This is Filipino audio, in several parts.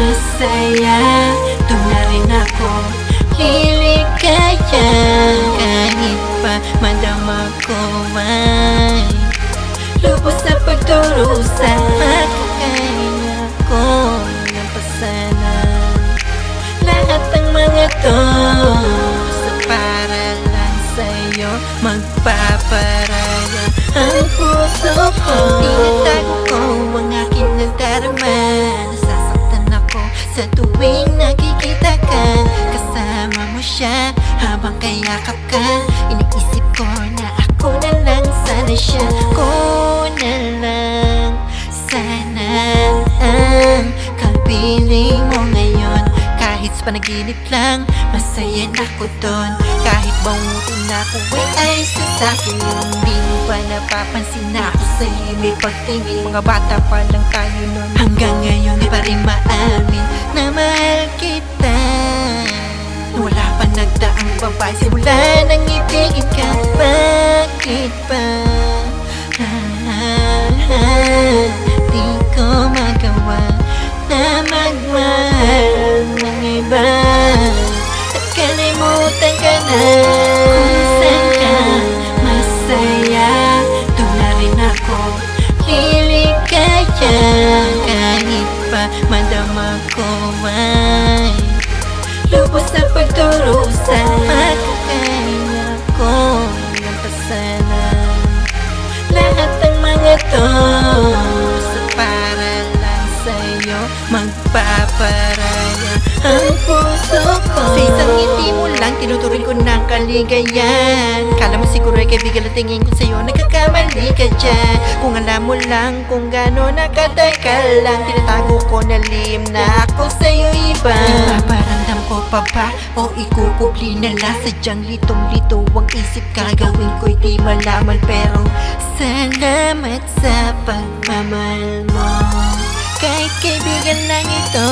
masaya. Doon na rin ako liligaya. Kahit pa madama ko ay lubos na pagdurusa. Makakaya ko ng pasanan lahat ng mga to para lang sa'yo. Magpaparaya ang puso ko. Tinatago ko ang aking nadarama. Nasasaktan ako sa tuwing nakikita ka. Kasama mo siya habang kayakap ka. Iniisip ko na ako na lang sana siya. Ko na lang sana ang kapiling mo ngayon. Kahit sa panaginip lang, masaya na ko doon. Kahit bangutin na ako ay ayos na sa'kin. Hindi mo ba napapansin na ako sa'yo may pagtingin? Mga bata pa lang tayo nun. Hanggang ngayon di pa rin maamin na mahal kita. Wala pa nagdaang babae simula nang ibigin ka. Bakit ba di ko magawa na magmahal ng iba at kalimutan ka na? Kung saan ka masaya, doon na rin ako liligaya. Kahit pa madama ko ay lubos na pagdurusa. Makakaya ko ng pasanan lahat ng mga to para lang sa'yo. Magpaparaya ang puso ko. Sa isang ngiti mo lang tinuturing ko ng kaligayan. Kala mo siguro ay kaibigan ang tingin ko sa'yo. Nagkakamali ka dyan. Kung alam mo lang kung gano'n nakatagal lang. Tinatago ko na lihim na ako sa'yo iba. Nagpaparamdam ko pa ba o ikukupli na lang? Sadyang litong-lito ang isip. Gagawin ko'y di malaman. Pero salamat sa pagmamahal mo. Kahit kaibigan lang ito.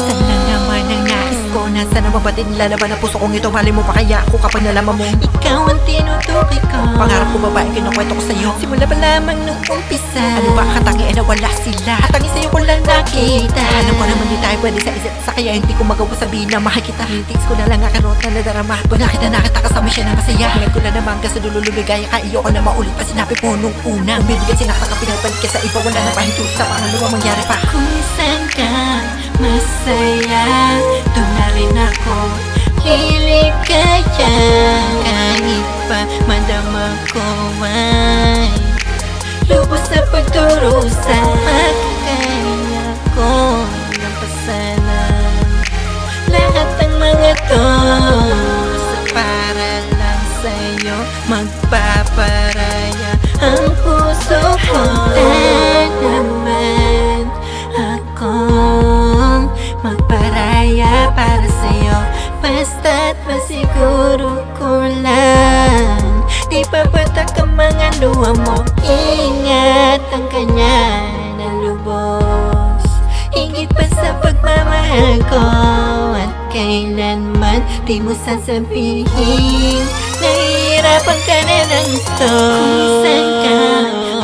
Sana naman ang nais ko. Nasaan ang babatid lalaban ang puso kong ito? Mali mo pa kaya ako kapag nalaman mo ikaw ang tinutukoy ko. Pangarap ko babae kinukwento ko sa'yo simula pa lamang nung umpisa. Ano ba katangi ay nawala sila? Katangi sa'yo ko lang nakita. Alam ko naman di tayo pwede sa isa't isa. Kaya hindi ko magawa sabihin na mahal kita. Hintiks ko na lang akarot na nadarama. Pag nakita na kita kasama siya na masaya. Hinag ko na naman ka sa dulo lumigaya ka. Iyo ko na maulit pa sinabi ko nung una. Umibigat sinakta ka pinabalik ka sa iba. Wala na pahintulog sa pangalawa mangyari pa. Kung saan ka masaya, doon na rin ako liligaya. Kahit pa madama ko ay lubos na pagdurusa. Makakaya ko ng pasanan lahat ng mga to para lang sa'yo. Magpaparaya ang puso ko. Naman akong magparaya para sa'yo. Basta't masiguro ko lang di papatak ang mga luha mo. Ingat ang kanya na lubos, higit pa sa pagmamahal ko. At kailanman di mo sasabihin nahihirapan ka na ng gusto. Kung saan ka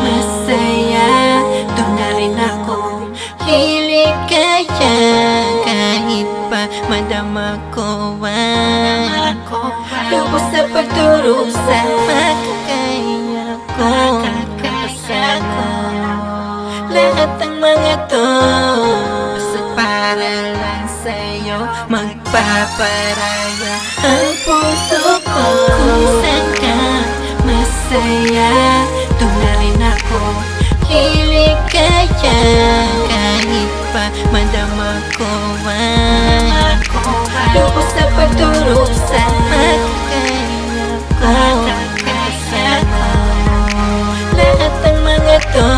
masaya, doon na rin ako liligaya. Kahit pa madama ko ay lubos na pagdurusa. Makakaya ko kasama lahat ng mga to para lang sa'yo. Magpaparaya ang puso ko. Kung saan ka masaya, doon na rin ako liligaya. Kahit pa madama ko ay lubos na pagdurusa. Makakaya ko kasama lahat ng mga to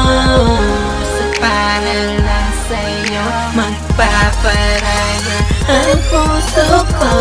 para lang sa'yo. Magpaparaya ang puso ko.